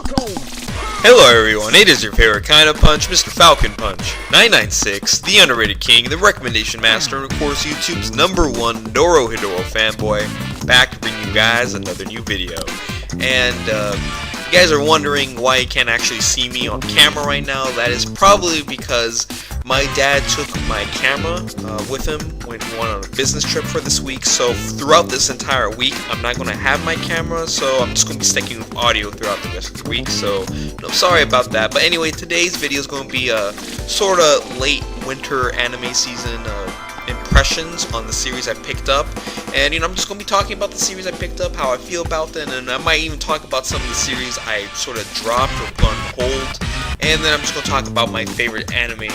Hello everyone, it is your favorite kind of punch, Mr.FalconPunch 996, the underrated king, the recommendation master, and of course YouTube's #1 Dorohedoro fanboy, back to bring you guys another new video. And you guys are wondering why you can't actually see me on camera right now. That is probably because my dad took my camera with him when he went on a business trip for this week. So throughout this entire week, I'm not going to have my camera, so I'm just going to be sticking with audio throughout the rest of the week. So I'm sorry about that. But anyway, today's video is going to be a sort of late winter anime season impressions on the series I picked up. And I'm just going to be talking about the series I picked up, how I feel about them, and I might even talk about some of the series I sort of dropped or put on hold. And then I'm just going to talk about my favorite anime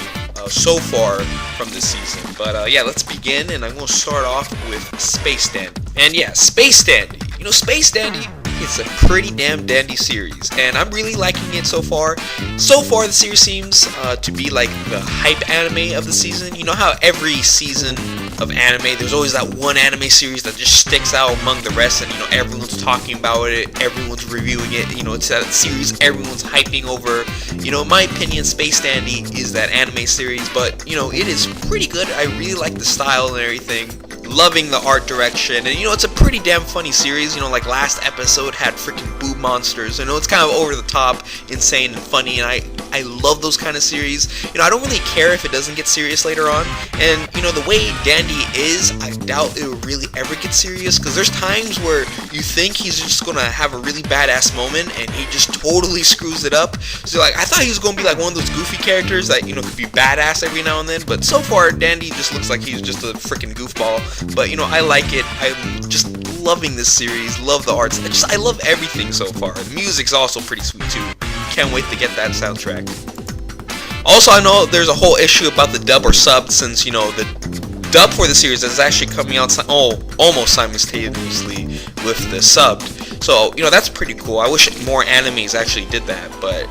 so far from this season. But yeah, let's begin, and I'm going to start off with SpaceDandy. And yeah, SpaceDandy. SpaceDandy, it's a pretty damn dandy series, and I'm really liking it so far. So far, the series seems to be like the hype anime of the season. You know how every season of anime, there's always that one anime series that just sticks out among the rest, and everyone's talking about it, everyone's reviewing it. It's that series everyone's hyping over. In my opinion, SpaceDandy is that anime series, but it is pretty good. I really like the style and everything. Loving the art direction, and it's a pretty damn funny series. Like last episode had freaking boob monsters. It's kind of over the top, insane, and funny, and I love those kind of series. I don't really care if it doesn't get serious later on, and the way Dandy is, I doubt it will really ever get serious, because there's times where you think he's just gonna have a really badass moment and he just totally screws it up. So I thought he was gonna be like one of those goofy characters that could be badass every now and then, but so far Dandy just looks like he's just a freaking goofball. But I like it. I'm just loving this series. Love the arts. I love everything so far. The music's also pretty sweet too. Can't wait to get that soundtrack. Also, I know there's a whole issue about the dub or sub, since the dub for the series is actually coming out almost simultaneously with the subbed. So that's pretty cool. I wish more animes actually did that. But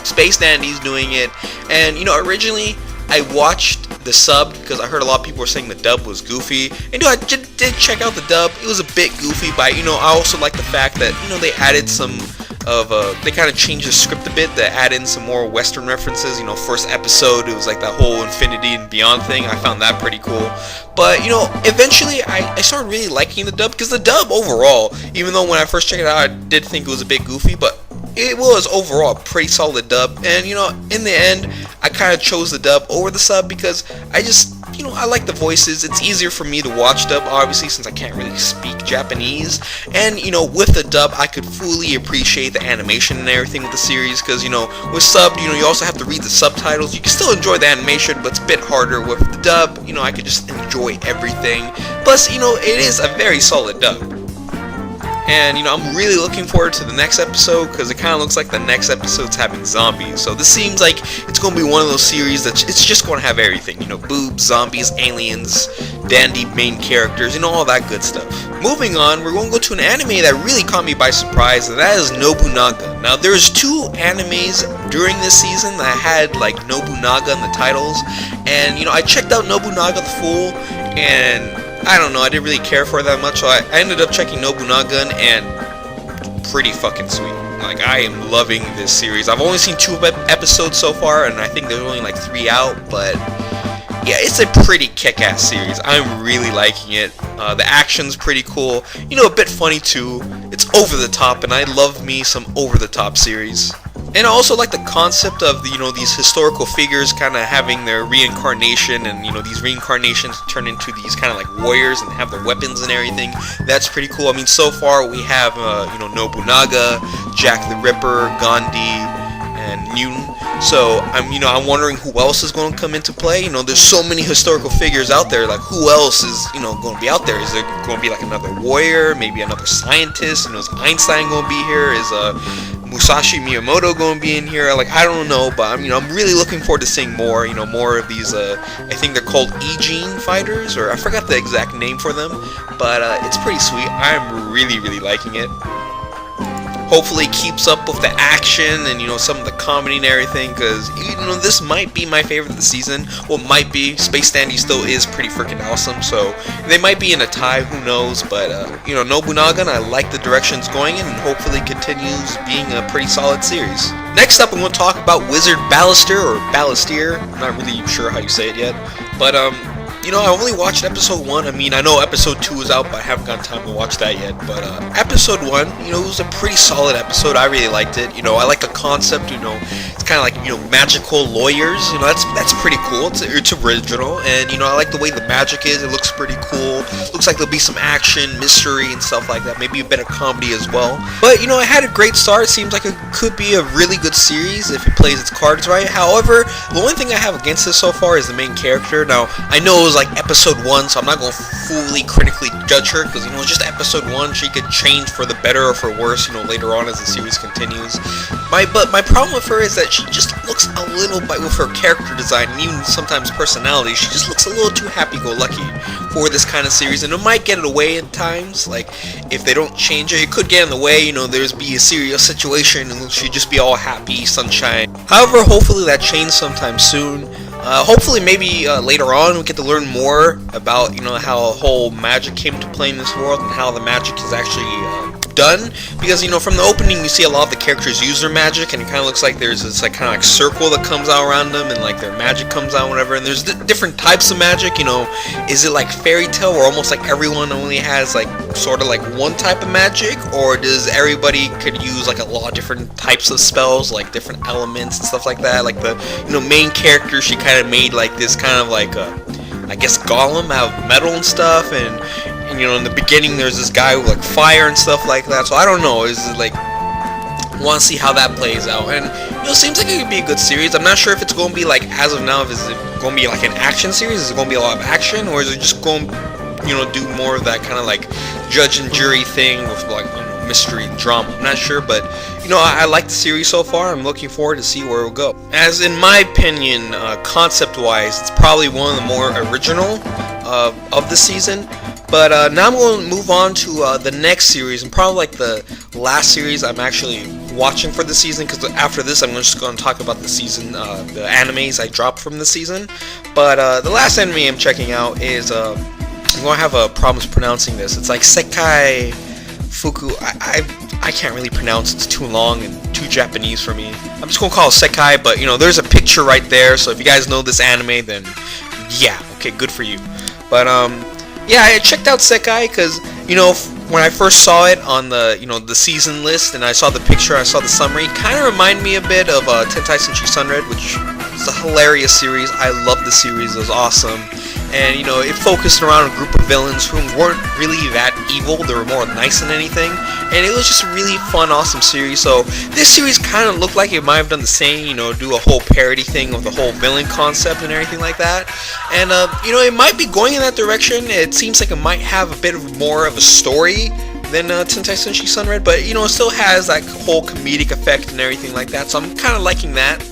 SpaceDandy's doing it, and originally I watched the sub because I heard a lot of people were saying the dub was goofy, and I did check out the dub. It was a bit goofy, but I also like the fact that they added some of they kind of changed the script a bit, to add in some more Western references. First episode it was like that whole Infinity and Beyond thing. I found that pretty cool. But eventually I started really liking the dub, because the dub overall, even though when I first checked it out I did think it was a bit goofy, but it was overall a pretty solid dub. And in the end I kind of chose the dub over the sub, because I just I like the voices. It's easier for me to watch dub, obviously, since I can't really speak Japanese. And with the dub I could fully appreciate the animation and everything with the series, because with sub you also have to read the subtitles. You can still enjoy the animation, but it's a bit harder. With the dub I could just enjoy everything. Plus it is a very solid dub. And I'm really looking forward to the next episode, because it kind of looks like the next episode's having zombies. So this seems like it's going to be one of those series that it's just going to have everything. Boobs, zombies, aliens, dandy main characters, all that good stuff. Moving on, we're going to go to an anime that really caught me by surprise, and that is Nobunaga. Now there's 2 animes during this season that had like Nobunaga in the titles, and I checked out Nobunaga the Fool, and I don't know, I didn't really care for it that much, so I ended up checking Nobunaga, and pretty fucking sweet. Like, I am loving this series. I've only seen 2 episodes so far, and I think there's only like 3 out, but yeah, it's a pretty kick-ass series. I'm really liking it. The action's pretty cool, a bit funny too. It's over the top, and I love me some over-the-top series. And I also like the concept of these historical figures kind of having their reincarnation, and these reincarnations turn into these kind of like warriors and have their weapons and everything. That's pretty cool. I mean, so far we have Nobunaga, Jack the Ripper, Gandhi, and Newton. So I'm wondering who else is going to come into play. There's so many historical figures out there. Like, who else is going to be out there? Is there going to be like another warrior, maybe another scientist? Is Einstein going to be here? Is Musashi Miyamoto going to be in here? Like, I don't know, but I'm really looking forward to seeing more. More of these. I think they're called E-Gene fighters, or I forgot the exact name for them, but it's pretty sweet. I'm really liking it. hopefully it keeps up with the action and, you know, some of the comedy and everything, because, you know, this might be my favorite of the season. Well, might be. Space Dandy still is pretty freaking awesome, so they might be in a tie, who knows, but, you know, Nobunagun, I like the direction it's going in, and hopefully continues being a pretty solid series. Next up, I'm going to talk about Wizard Barrister, or Barrister. I'm not really sure how you say it yet, but, you know, I only watched episode 1. I mean, I know episode 2 is out, but I haven't gotten time to watch that yet. But episode 1, you know, it was a pretty solid episode. I really liked it. You know, I like the concept. You know, it's kind of like, you know, magical lawyers. You know, that's pretty cool. It's original, and you know, I like the way the magic is. It looks pretty cool. Looks like there'll be some action, mystery, and stuff like that. Maybe a bit of comedy as well. But you know, it had a great start. It seems like it could be a really good series if it plays its cards right. However, the only thing I have against this so far is the main character. Now, I know it was like episode 1, so I'm not going to fully critically judge her, because, you know, just episode 1, she could change for the better or for worse, you know, later on as the series continues. But my problem with her is that she just looks a little bit, with her character design and even sometimes personality, she just looks a little too happy-go-lucky for this kind of series, and it might get in the way at times. Like, if they don't change it could get in the way, you know, there's be a serious situation and she'd just be all happy, sunshine. However, hopefully that changes sometime soon. Hopefully maybe later on we get to learn more about, you know, how whole magic came to play in this world and how the magic is actually done, because, you know, from the opening you see a lot of the characters use their magic, and it kind of looks like there's this like kind of like circle that comes out around them, and like their magic comes out, whatever, and there's different types of magic. You know, is it like fairy tale where almost like everyone only has like sort of like one type of magic, or does everybody could use like a lot of different types of spells, like different elements and stuff like that? Like the, you know, main character, she kind of made like this kind of like I guess golem out of metal and stuff, and you know, in the beginning there's this guy with like fire and stuff like that. So I don't know, is it like, want to see how that plays out. And you know, it seems like it could be a good series. I'm not sure if it's going to be like, as of now, if it's going to be like an action series, is it going to be a lot of action, or is it just going to, you know, do more of that kind of like judge and jury thing with like, you know, mystery and drama. I'm not sure, but you know, I like the series so far. I'm looking forward to see where it will go. As in my opinion, concept wise, it's probably one of the more original of the season. But now I'm going to move on to the next series, and probably like the last series I'm actually watching for the season, because after this I'm just going to talk about the season, the animes I dropped from the season. But the last anime I'm checking out is, I'm going to have a problem pronouncing this. It's like Sekai Fuku. I can't really pronounce it. It's too long and too Japanese for me. I'm just going to call it Sekai, but you know, there's a picture right there, so if you guys know this anime, then yeah, okay, good for you. But yeah, I checked out Sekai because, you know, when I first saw it on the, you know, the season list, and I saw the picture, I saw the summary, kind of reminded me a bit of Tentai Senshi Sunred, which is a hilarious series. I love the series. It was awesome. And, you know, it focused around a group of villains who weren't really that evil. They were more nice than anything. And it was just a really fun, awesome series. So this series kind of looked like it might have done the same, you know, do a whole parody thing of the whole villain concept and everything like that. And, you know, it might be going in that direction. It seems like it might have a bit of more of a story than Tentai Senshi Sunred. But, you know, it still has that whole comedic effect and everything like that. So I'm kind of liking that.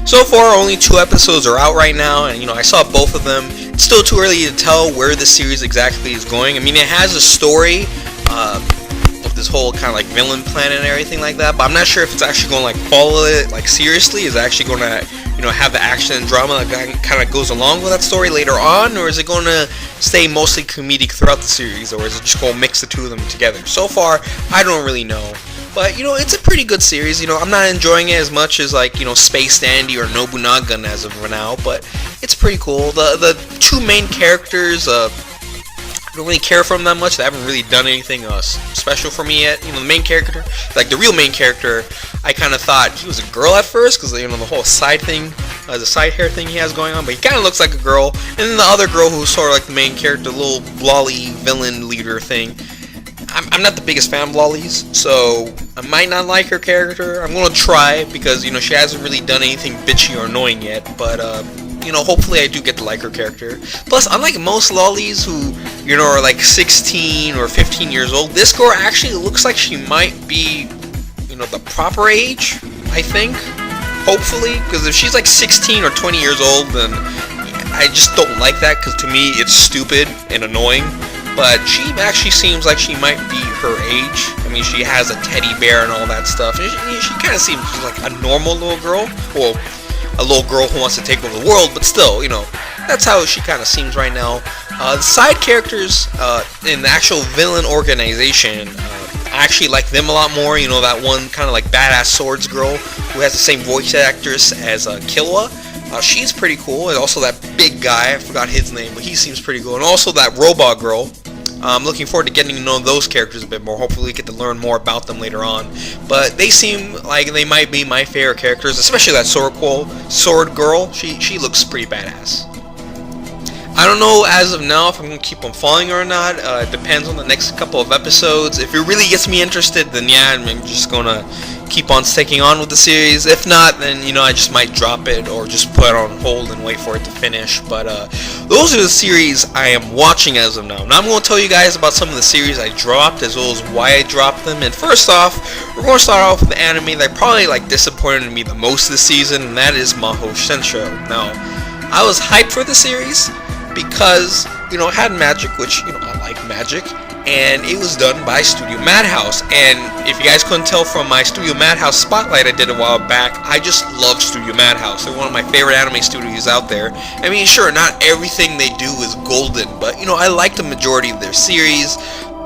So far, only 2 episodes are out right now, and you know, I saw both of them. It's still too early to tell where the series exactly is going. I mean, it has a story of this whole kind of like villain planet and everything like that, but I'm not sure if it's actually going to like follow it like seriously. Is it actually going to, you know, have the action and drama that kind of goes along with that story later on, or is it going to stay mostly comedic throughout the series, or is it just going to mix the two of them together? So far, I don't really know. But, you know, it's a pretty good series. You know, I'm not enjoying it as much as, like, you know, Space Dandy or Nobunagun as of now, but it's pretty cool. The 2 main characters, I don't really care for them that much. They haven't really done anything special for me yet. You know, the main character, like the real main character, I kind of thought he was a girl at first, because, you know, the whole side thing, the side hair thing he has going on, but he kind of looks like a girl. And then the other girl who's sort of like the main character, little lolly villain leader thing. I'm not the biggest fan of lollies, so I might not like her character. I'm gonna try, because, you know, she hasn't really done anything bitchy or annoying yet, but you know, hopefully I do get to like her character. Plus, unlike most lollies who, you know, are like 16 or 15 years old, this girl actually looks like she might be, you know, the proper age, I think, hopefully, because if she's like 16 or 20 years old, then I just don't like that, because to me it's stupid and annoying. but she actually seems like she might be her age. I mean, she has a teddy bear and all that stuff. And she kind of seems like a normal little girl. Well, a little girl who wants to take over the world, but still, you know, that's how she kind of seems right now. The side characters in the actual villain organization, I actually like them a lot more. You know, that one kind of like badass swords girl who has the same voice actress as Killua. She's pretty cool. And also that big guy, I forgot his name, but he seems pretty cool. And also that robot girl. I'm looking forward to getting to know those characters a bit more. Hopefully we get to learn more about them later on. But they seem like they might be my favorite characters, especially that sword girl. She looks pretty badass. I don't know as of now if I'm going to keep on following her or not. It depends on the next couple of episodes. If it really gets me interested, then yeah, I'm just going to keep on sticking on with the series. If not, then, you know, I just might drop it or just put it on hold and wait for it to finish. But those are the series I am watching as of now. Now I'm going to tell you guys about some of the series I dropped as well as why I dropped them. And first off, we're going to start off with the anime that probably like disappointed me the most this season, and that is Mahou Sensho. Now, I was hyped for the series because, you know, it had magic, which, you know, I like magic, and it was done by Studio Madhouse. And if you guys couldn't tell from my Studio Madhouse spotlight I did a while back, I just love Studio Madhouse. They're one of my favorite anime studios out there. I mean, sure, not everything they do is golden, but, you know, I like the majority of their series.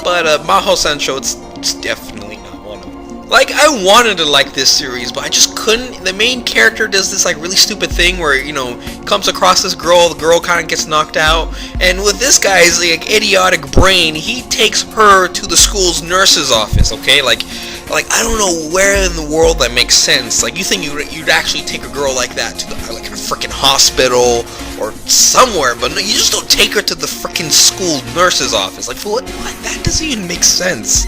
But Mahou Sensho, it's definitely not one of them. Like, I wanted to like this series, but I just couldn't. The main character does this like really stupid thing where, you know, comes across this girl, the girl kind of gets knocked out, and with this guy's like idiotic brain, he takes her to the school's nurse's office. Okay, like I don't know where in the world that makes sense. Like, you think you'd actually take a girl like that to the, like, a freaking hospital or somewhere, but no, you just don't take her to the freaking school nurse's office. Like, what? That doesn't even make sense.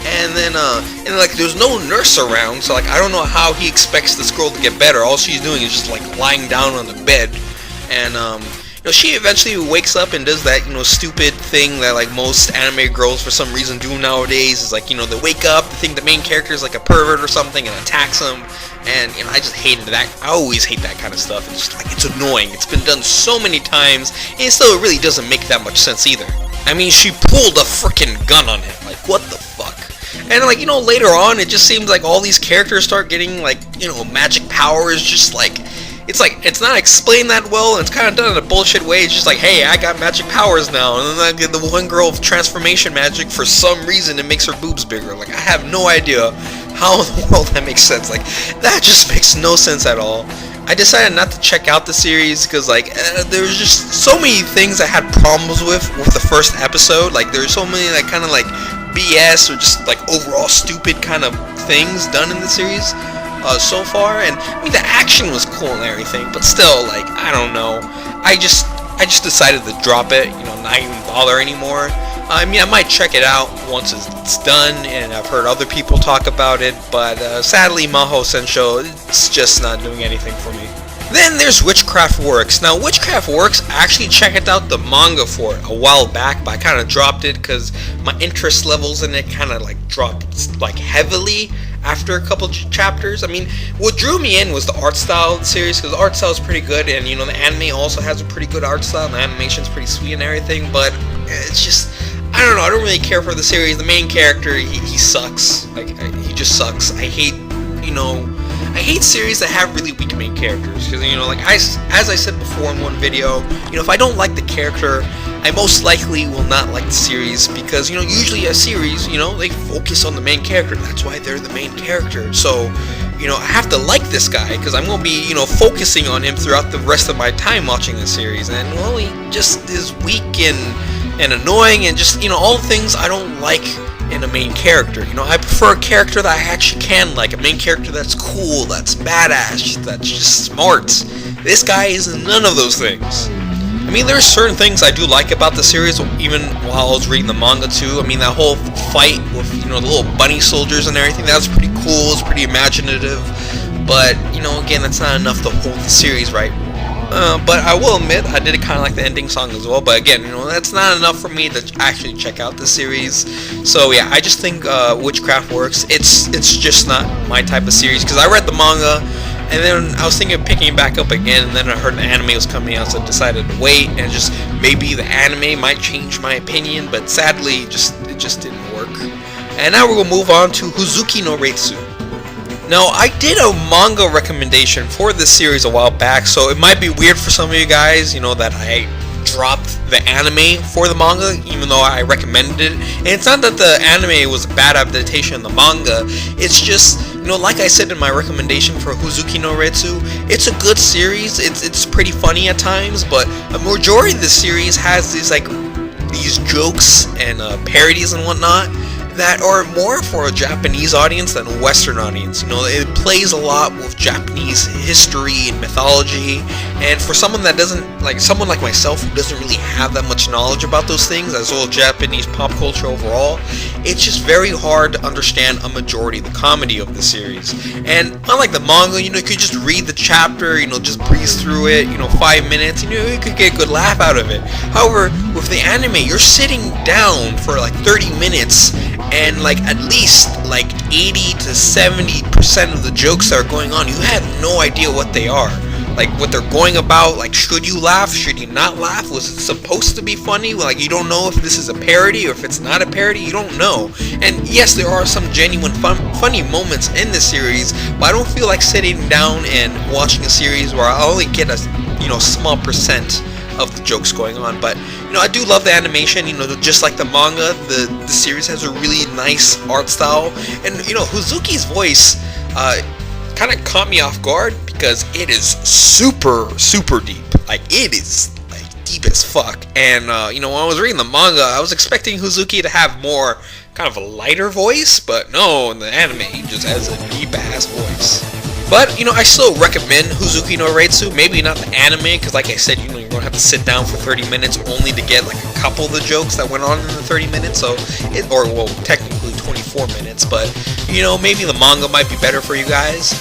And then like, there's no nurse around, so like, I don't know how he expects this girl to get better. All she's doing is just like lying down on the bed, and you know, she eventually wakes up and does that, you know, stupid thing that like most anime girls for some reason do nowadays. Is like, you know, they wake up, they think the main character is like a pervert or something, and attacks them. And, you know, I just hated that. I always hate that kind of stuff. It's just like, it's annoying. It's been done so many times, and still it really doesn't make that much sense either. I mean, she pulled a freaking gun on him. Like, what the fuck? And, like, you know, later on, it just seems like all these characters start getting, like, you know, magic powers. Just like, it's not explained that well, and it's kind of done in a bullshit way. It's just like, hey, I got magic powers now. And then like, the one girl with transformation magic, for some reason, it makes her boobs bigger. Like, I have no idea how in the world that makes sense. Like, that just makes no sense at all. I decided not to check out the series because, like, there was just so many things I had problems with the first episode. Like, there's so many, like, kind of, like, BS or just, like, overall stupid kind of things done in the series so far. And, I mean, the action was cool and everything, but still, like, I don't know. I just decided to drop it, you know, not even bother anymore. I mean, I might check it out once it's done, and I've heard other people talk about it, but sadly, Mahou Sensho, it's just not doing anything for me. Then there's Witchcraft Works. Now, Witchcraft Works, I actually checked out the manga for it a while back, but I kind of dropped it because my interest levels in it kind of like dropped like heavily after a couple chapters. I mean, what drew me in was the art style of the series, because the art style is pretty good, and, you know, the anime also has a pretty good art style, and the animation's pretty sweet and everything, but it's just, I don't know, I don't really care for the series. The main character, he sucks. Like, he just sucks. I hate, you know, I hate series that have really weak main characters, because, you know, like, as I said before in one video, you know, if I don't like the character, I most likely will not like the series, because, you know, usually a series, you know, they focus on the main character. That's why they're the main character. So, you know, I have to like this guy, because I'm going to be, you know, focusing on him throughout the rest of my time watching the series, and, well, he just is weak and annoying, and just, you know, all the things I don't like in a main character. You know, I prefer a character that I actually can like, a main character that's cool, that's badass, that's just smart. This guy is none of those things. I mean, there's certain things I do like about the series, even while I was reading the manga too. I mean, that whole fight with, you know, the little bunny soldiers and everything, that was pretty cool, it's pretty imaginative, but, you know, again, that's not enough to hold the series right. But I will admit, I did kind of like the ending song as well, but again, you know, that's not enough for me to actually check out the series. So yeah, I just think Witchcraft Works, it's just not my type of series, because I read the manga, and then I was thinking of picking it back up again, and then I heard the anime was coming out, so I decided to wait and just maybe the anime might change my opinion, but sadly, it just didn't work. And now we're gonna move on to Huzuki no Reitsu. Now, I did a manga recommendation for this series a while back, so it might be weird for some of you guys, that I dropped the anime for the manga, even though I recommended it. And it's not that the anime was a bad adaptation of the manga, it's just, like I said in my recommendation for Huzuki no Reitsu, it's a good series, it's pretty funny at times, but a majority of the series has these jokes and parodies and whatnot that are more for a Japanese audience than a Western audience. It plays a lot with Japanese history and mythology, and for someone that doesn't, someone like myself who doesn't really have that much knowledge about those things, as well as Japanese pop culture overall, it's just very hard to understand a majority of the comedy of the series. And unlike the manga, you could just read the chapter, just breeze through it, 5 minutes, you could get a good laugh out of it. However, with the anime, you're sitting down for 30 minutes, and at least 80 to 70% of the jokes that are going on, you have no idea what they are, what they're going about. Should you laugh, should you not laugh, was it supposed to be funny, you don't know if this is a parody or if it's not a parody, you don't know. And yes, there are some genuine funny moments in this series, but I don't feel like sitting down and watching a series where I only get a small percent of the jokes going on. But I do love the animation. Just like the manga, the series has a really nice art style, and Huzuki's voice kind of caught me off guard because it is super deep. It is deep as fuck. And when I was reading the manga, I was expecting Huzuki to have more kind of a lighter voice, but no, in the anime he just has a deep ass voice. But, I still recommend Huzuki no Reitsu, maybe not the anime, because like I said, you're going to have to sit down for 30 minutes only to get a couple of the jokes that went on in the 30 minutes, technically 24 minutes, but, maybe the manga might be better for you guys.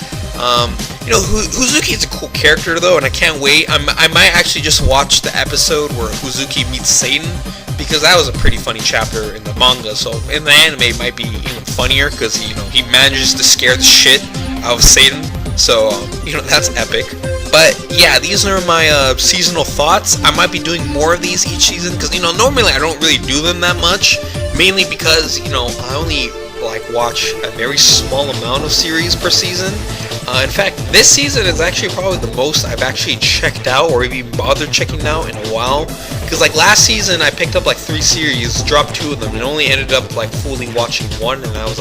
Huzuki is a cool character though, and I can't wait. I might actually just watch the episode where Huzuki meets Satan, because that was a pretty funny chapter in the manga, so in the anime it might be even funnier, because, he manages to scare the shit out of Satan. So, that's epic. But, yeah, these are my seasonal thoughts. I might be doing more of these each season, because, normally I don't really do them that much. Mainly because, I only, watch a very small amount of series per season. In fact, this season is actually probably the most I've actually checked out, or even bothered checking out in a while. Because, last season I picked up, 3 series, dropped 2 of them, and only ended up, fully watching 1, and I was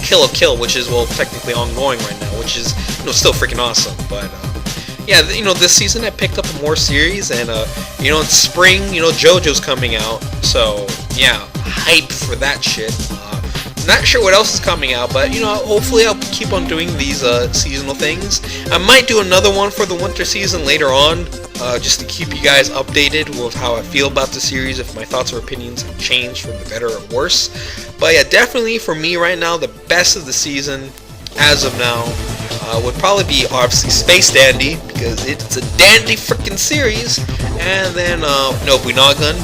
Kill Kill, which is, technically ongoing right now, which is, still freaking awesome. But, yeah, this season I picked up more series, and, in spring, JoJo's coming out, so, yeah, hype for that shit. Not sure what else is coming out, but, hopefully I'll keep on doing these, seasonal things. I might do another one for the winter season later on, just to keep you guys updated with how I feel about the series, if my thoughts or opinions have changed for the better or worse. But yeah, definitely for me right now, the best of the season, as of now, would probably be obviously Space Dandy, because it's a dandy freaking series. And then Nobunagun,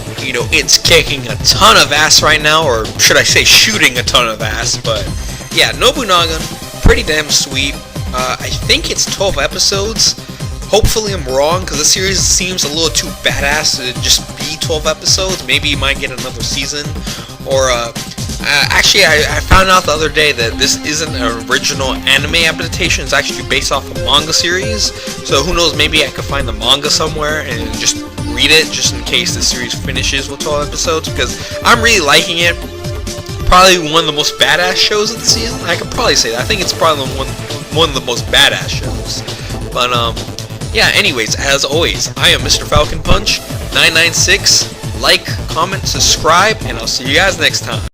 it's kicking a ton of ass right now, or should I say shooting a ton of ass. But yeah, Nobunagun, pretty damn sweet. I think it's 12 episodes. Hopefully I'm wrong, because the series seems a little too badass to just be 12 episodes. Maybe you might get another season. Or, actually, I found out the other day that this isn't an original anime adaptation. It's actually based off a manga series. So who knows, maybe I could find the manga somewhere and just read it, just in case the series finishes with 12 episodes. Because I'm really liking it. Probably one of the most badass shows of the season. I could probably say that. I think it's probably one of the most badass shows. But, yeah, anyways, as always, I am Mr.FalconPunch 996. Like, comment, subscribe, and I'll see you guys next time.